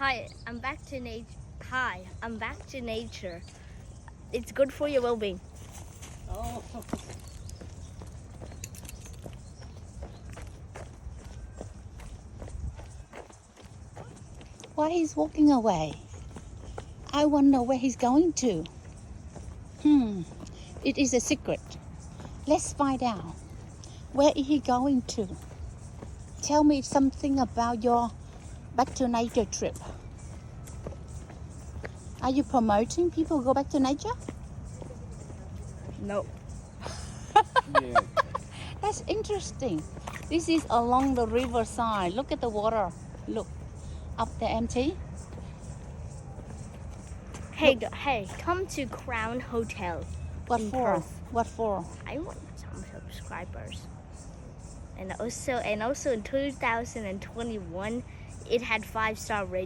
Hi, I'm back to nature. Hi, I'm back to nature. It's good for your well-being. Oh. Why he's walking away? I wonder where he's going to. It is a secret. Let's find out. Where is he going to? Tell me something about your back to nature trip. Are you promoting people go back to nature? No. Yeah. That's interesting. This is along the riverside. Look at the water. Look, up there empty. Hey, come to Crown Hotel. What in for? Perth. What for? I want some subscribers. And also in 2021, it had 5-star rating.